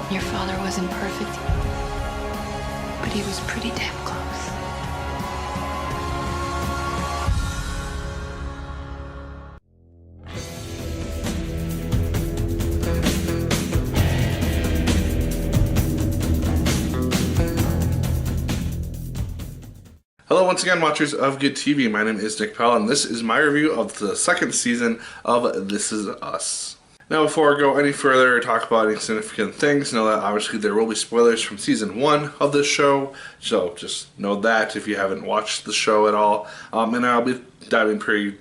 Your father wasn't perfect, but he was pretty damn close. Hello once again, watchers of Good TV. My name is Nick Pell, and this is my review of the second season of This Is Us. Now, before I go any further or talk about any significant things, know that obviously there will be spoilers from season 1 of this show, so just know that if you haven't watched the show at all. And I'll be diving pretty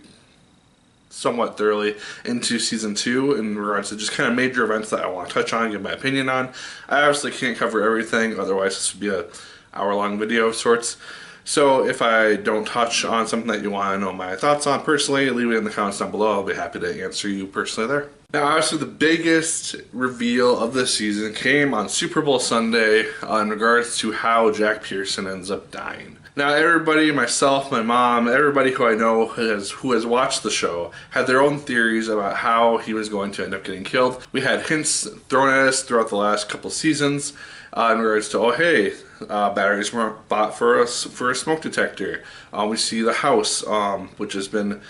somewhat thoroughly into season 2 in regards to just kind of major events that I want to touch on, give my opinion on. I obviously can't cover everything, otherwise this would be an hour-long video of sorts. So if I don't touch on something that you want to know my thoughts on personally, leave it in the comments down below. I'll be happy to answer you personally there. Now, obviously the biggest reveal of this season came on Super Bowl Sunday in regards to how Jack Pearson ends up dying. Now, everybody, myself, my mom, everybody who I know who has watched the show had their own theories about how he was going to end up getting killed. We had hints thrown at us throughout the last couple seasons in regards to, oh hey, batteries were bought for us for a smoke detector. We see the house, which has been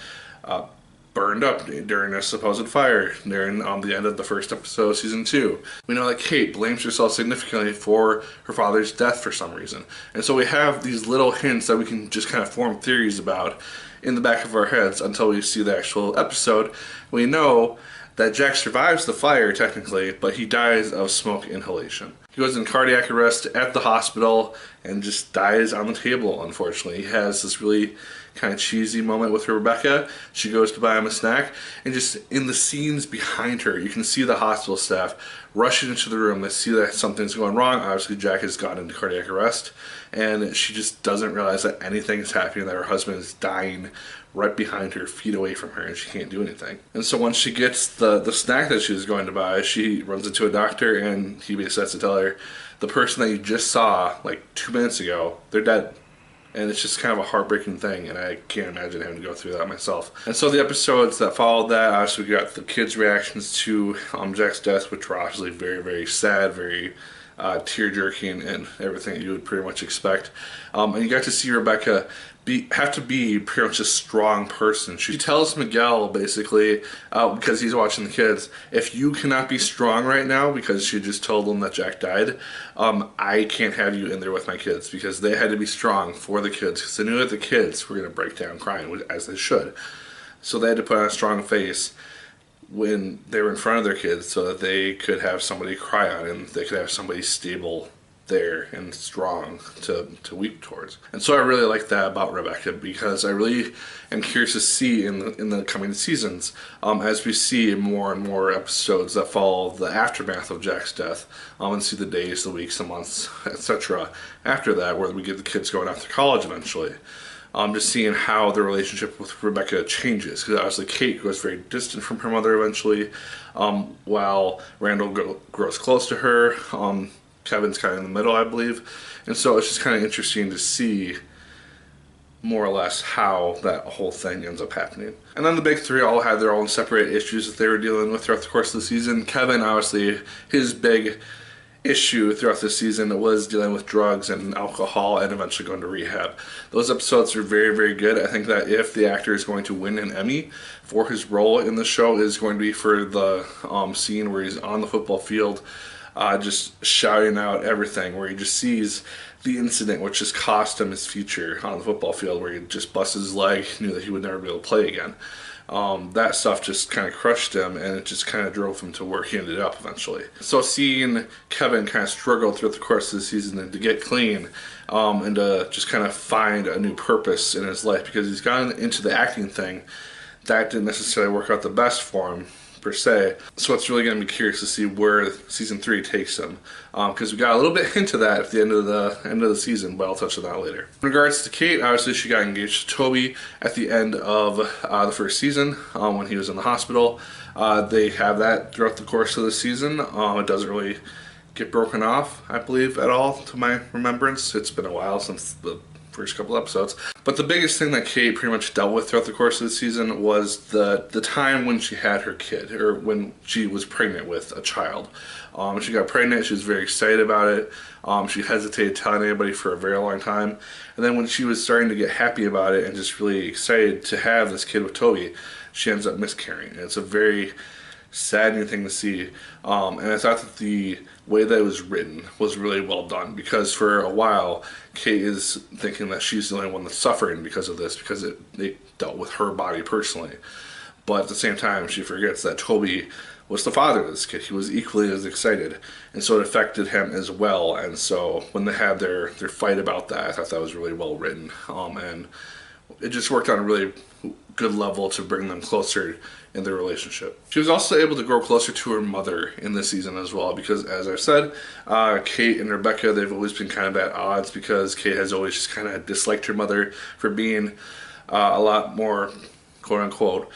burned up during a supposed fire during the end of the first episode of season 2. We know that Kate blames herself significantly for her father's death for some reason. And so we have these little hints that we can just kind of form theories about in the back of our heads until we see the actual episode. We know that Jack survives the fire technically, but he dies of smoke inhalation. He goes in cardiac arrest at the hospital and just dies on the table, unfortunately. He has this really kind of cheesy moment with Rebecca. She goes to buy him a snack, and just in the scenes behind her, you can see the hospital staff rushing into the room. They see that something's going wrong. Obviously, Jack has gone into cardiac arrest, and she just doesn't realize that anything is happening, that her husband is dying right behind her, feet away from her, and she can't do anything. And so once she gets the snack that she was going to buy, she runs into a doctor, and he basically has to tell her, the person that you just saw like 2 minutes ago, they're dead. And it's just kind of a heartbreaking thing, and I can't imagine having to go through that myself. And so the episodes that followed that, obviously we got the kids' reactions to Jack's death, which were obviously very, very sad, very tear-jerking, and everything that you would pretty much expect. And you got to see Rebecca have to be pretty much a strong person. She tells Miguel, basically, because he's watching the kids, if you cannot be strong right now, because she just told him that Jack died, I can't have you in there with my kids, because they had to be strong for the kids, because they knew that the kids were going to break down crying, as they should. So they had to put on a strong face when they were in front of their kids so that they could have somebody cry on and they could have somebody stable there and strong to weep towards. And so I really like that about Rebecca, because I really am curious to see in the coming seasons, as we see more and more episodes that follow the aftermath of Jack's death, and see the days, the weeks, the months, etc. after that, where we get the kids going off to college eventually. Just seeing how the relationship with Rebecca changes, because obviously Kate goes very distant from her mother eventually, while Randall grows close to her. Kevin's kind of in the middle, I believe, and so it's just kind of interesting to see more or less how that whole thing ends up happening. And then the big three all had their own separate issues that they were dealing with throughout the course of the season. Kevin, obviously, his big issue throughout this season was dealing with drugs and alcohol and eventually going to rehab. Those episodes are very, very good. I think that if the actor is going to win an Emmy for his role in the show, is going to be for the scene where he's on the football field just shouting out everything, where he just sees the incident which just cost him his future on the football field, where he just busted his leg, knew that he would never be able to play again. That stuff just kind of crushed him, and it just kind of drove him to where he ended up eventually. So seeing Kevin kind of struggle throughout the course of the season and to get clean, and to just kind of find a new purpose in his life, because he's gotten into the acting thing, that didn't necessarily work out the best for him per se. So it's really going to be curious to see where season 3 takes him, because we got a little bit into that at the end of the season, but I'll touch on that later. In regards to Kate, obviously she got engaged to Toby at the end of the first season, when he was in the hospital. They have that throughout the course of the season. It doesn't really get broken off, I believe, at all, to my remembrance. It's been a while since the first couple episodes. But the biggest thing that Kate pretty much dealt with throughout the course of the season was the time when she had her kid, or when she was pregnant with a child. She got pregnant, she was very excited about it. She hesitated telling anybody for a very long time. And then when she was starting to get happy about it and just really excited to have this kid with Toby, she ends up miscarrying. And it's a very saddening thing to see. And I thought that the way that it was written was really well done, because for a while Kate is thinking that she's the only one that's suffering because of this, because it dealt with her body personally. But at the same time, she forgets that Toby was the father of this kid. He was equally as excited, and so it affected him as well. And so when they had their fight about that, I thought that was really well written, and it just worked on a really good level to bring them closer in their relationship. She was also able to grow closer to her mother in this season as well, because as I've said, Kate and Rebecca, they've always been kind of at odds, because Kate has always just kind of disliked her mother for being a lot more quote-unquote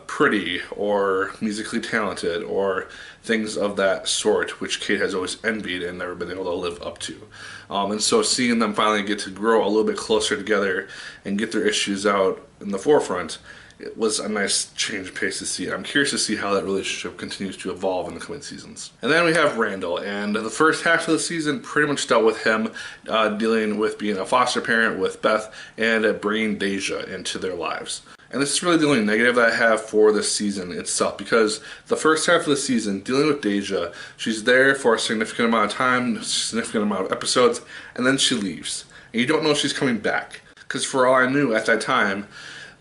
pretty or musically talented or things of that sort, which Kate has always envied and never been able to live up to. And so seeing them finally get to grow a little bit closer together and get their issues out in the forefront, it was a nice change of pace to see. I'm curious to see how that relationship continues to evolve in the coming seasons. And then we have Randall, and the first half of the season pretty much dealt with him dealing with being a foster parent with Beth and bringing Deja into their lives. And this is really the only negative that I have for this season itself, because the first half of the season, dealing with Deja, she's there for a significant amount of time, significant amount of episodes, and then she leaves. And you don't know if she's coming back. Because for all I knew at that time,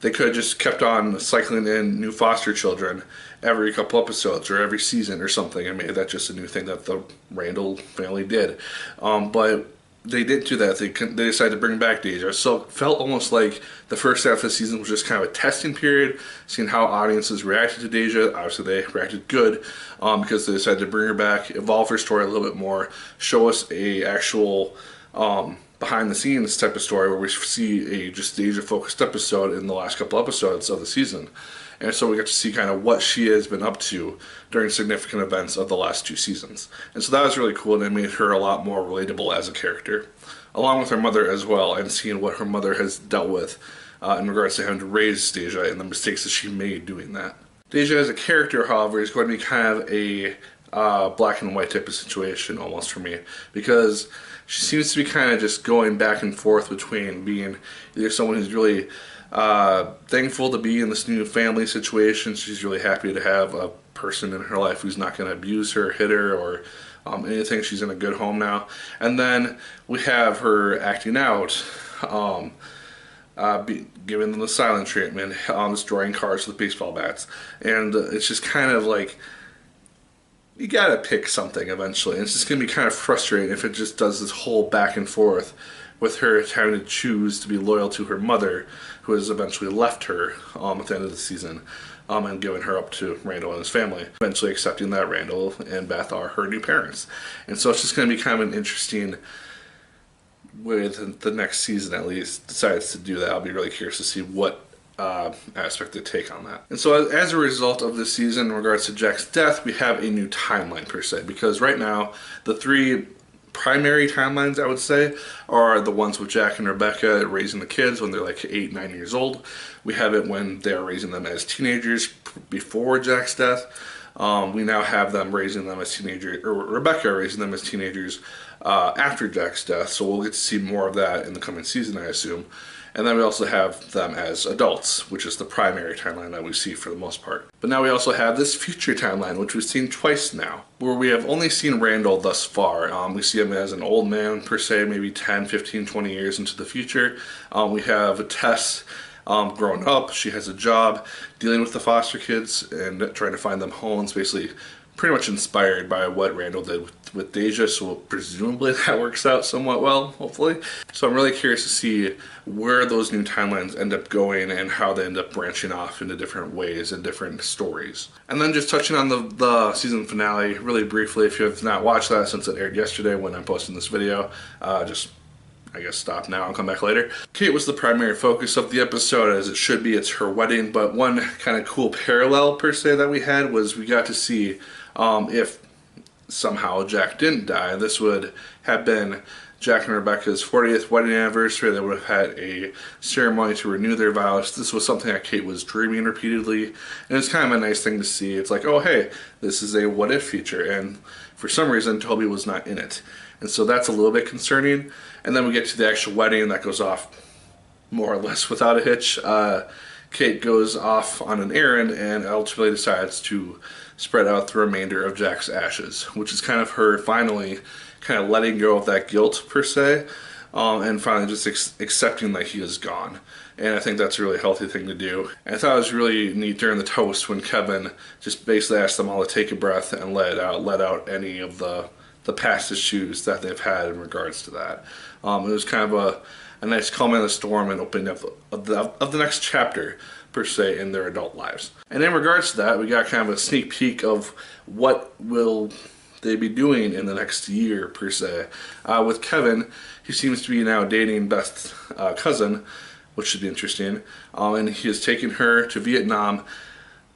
they could have just kept on cycling in new foster children every couple episodes or every season or something, and made that just a new thing that the Randall family did. But they didn't do that. They decided to bring back Deja. So it felt almost like the first half of the season was just kind of a testing period, seeing how audiences reacted to Deja. Obviously they reacted good, because they decided to bring her back, evolve her story a little bit more, show us a actual behind the scenes type of story, where we see a just Deja focused episode in the last couple episodes of the season. And so we got to see kind of what she has been up to during significant events of the last two seasons. And so that was really cool, and it made her a lot more relatable as a character, along with her mother as well, and seeing what her mother has dealt with in regards to having to raise Deja and the mistakes that she made doing that. Deja as a character, however, is going to be kind of a black and white type of situation almost for me, because she seems to be kind of just going back and forth between being either someone who's really thankful to be in this new family situation. She's really happy to have a person in her life who's not going to abuse her, hit her, or anything. She's in a good home now. And then we have her acting out, giving them the silent treatment, destroying cars with baseball bats. And it's just kind of like, you gotta pick something eventually. And it's just gonna be kind of frustrating if it just does this whole back and forth with her having to choose to be loyal to her mother, who has eventually left her at the end of the season, and giving her up to Randall and his family, eventually accepting that Randall and Beth are her new parents. And so it's just going to be kind of an interesting way the next season at least decides to do that. I'll be really curious to see what aspect they take on that. And so as a result of this season, in regards to Jack's death, we have a new timeline per se, because right now the three primary timelines, I would say, are the ones with Jack and Rebecca raising the kids when they're like 8, 9 years old. We have it when they're raising them as teenagers before Jack's death. We now have them raising them as teenagers, or Rebecca raising them as teenagers after Jack's death. So we'll get to see more of that in the coming season, I assume. And then we also have them as adults, which is the primary timeline that we see for the most part. But now we also have this future timeline, which we've seen twice now, where we have only seen Randall thus far. We see him as an old man, per se, maybe 10, 15, 20 years into the future. We have Tess grown up. She has a job dealing with the foster kids and trying to find them homes, basically pretty much inspired by what Randall did with Deja, so presumably that works out somewhat well, hopefully. So I'm really curious to see where those new timelines end up going and how they end up branching off into different ways and different stories. And then just touching on the season finale really briefly, if you have not watched that since it aired yesterday when I'm posting this video, just I guess stop now and come back later. Kate was the primary focus of the episode, as it should be. It's her wedding, but one kind of cool parallel per se that we had was we got to see if somehow Jack didn't die, this would have been Jack and Rebecca's 40th wedding anniversary. They would have had a ceremony to renew their vows. This was something that Kate was dreaming repeatedly, and it's kind of a nice thing to see. It's like, oh hey, this is a what if feature, and for some reason Toby was not in it. And so that's a little bit concerning. And then we get to the actual wedding that goes off more or less without a hitch. Kate goes off on an errand and ultimately decides to spread out the remainder of Jack's ashes, which is kind of her finally kind of letting go of that guilt per se, and finally just accepting that he is gone. And I think that's a really healthy thing to do. And I thought it was really neat during the toast when Kevin just basically asked them all to take a breath and let out any of the past issues that they've had in regards to that. It was kind of a nice calming of the storm and opening up of the next chapter per se in their adult lives. And in regards to that, we got kind of a sneak peek of what will they be doing in the next year per se. With Kevin, he seems to be now dating Beth's cousin, which should be interesting, and he has taken her to Vietnam.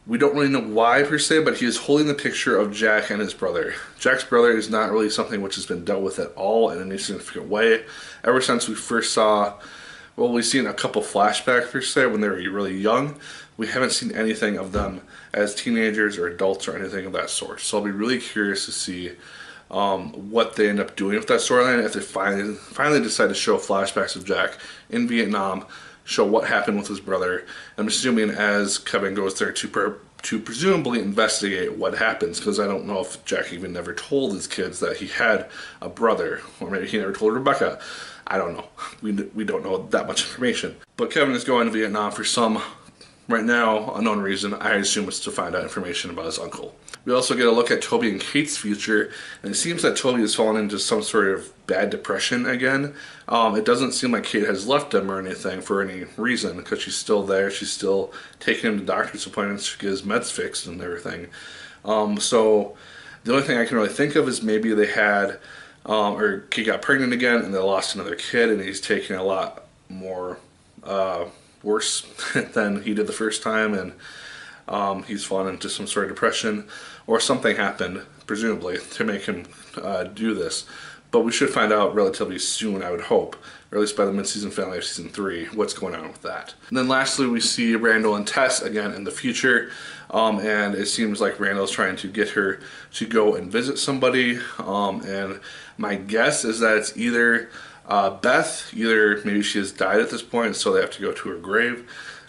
We don't really know why per se, but he is holding the picture of Jack and his brother. Jack's brother is not really something which has been dealt with at all in any significant way. Ever since we first saw, well, we've seen a couple flashbacks per se when they were really young. We haven't seen anything of them as teenagers or adults or anything of that sort. So I'll be really curious to see what they end up doing with that storyline, if they finally decide to show flashbacks of Jack in Vietnam, show what happened with his brother. I'm assuming as Kevin goes there to presumably investigate what happens, because I don't know if Jack even never told his kids that he had a brother, or maybe he never told Rebecca. I don't know. We don't know that much information. But Kevin is going to Vietnam for some, right now, unknown reason. I assume it's to find out information about his uncle. We also get a look at Toby and Kate's future, and it seems that Toby has fallen into some sort of bad depression again. It doesn't seem like Kate has left him or anything for any reason, because she's still there. She's still taking him to doctor's appointments to get his meds fixed and everything. So the only thing I can really think of is maybe they had, or Kate got pregnant again and they lost another kid, and he's taking a lot more worse than he did the first time, and he's fallen into some sort of depression, or something happened, presumably, to make him do this. But we should find out relatively soon, I would hope, or at least by the mid-season finale of season 3, what's going on with that. And then lastly, we see Randall and Tess again in the future, and it seems like Randall's trying to get her to go and visit somebody, and my guess is that it's either Beth, either maybe she has died at this point, so they have to go to her grave,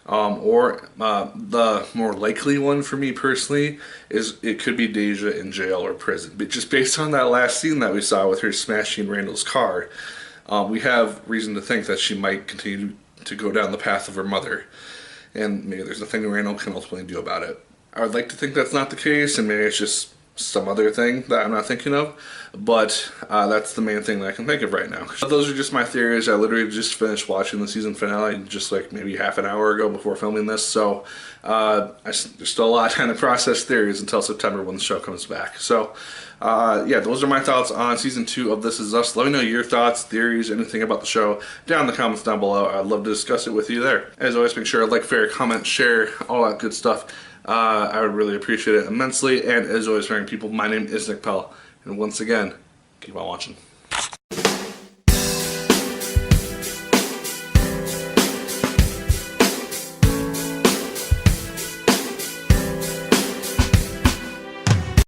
or the more likely one for me personally is it could be Deja in jail or prison. But just based on that last scene that we saw with her smashing Randall's car, we have reason to think that she might continue to go down the path of her mother, and maybe there's nothing Randall can ultimately do about it. I would like to think that's not the case, and maybe it's just some other thing that I'm not thinking of, but that's the main thing that I can think of right now. But those are just my theories. I literally just finished watching the season finale just like maybe half an hour ago before filming this, so there's still a lot of time to process theories until September when the show comes back. So yeah, those are my thoughts on season 2 of This Is Us. Let me know your thoughts, theories, anything about the show down in the comments down below. I'd love to discuss it with you there. As always, make sure to like, favorite, comment, share, all that good stuff. I would really appreciate it immensely. And as always, people, my name is Nick Pell. And once again, keep on watching.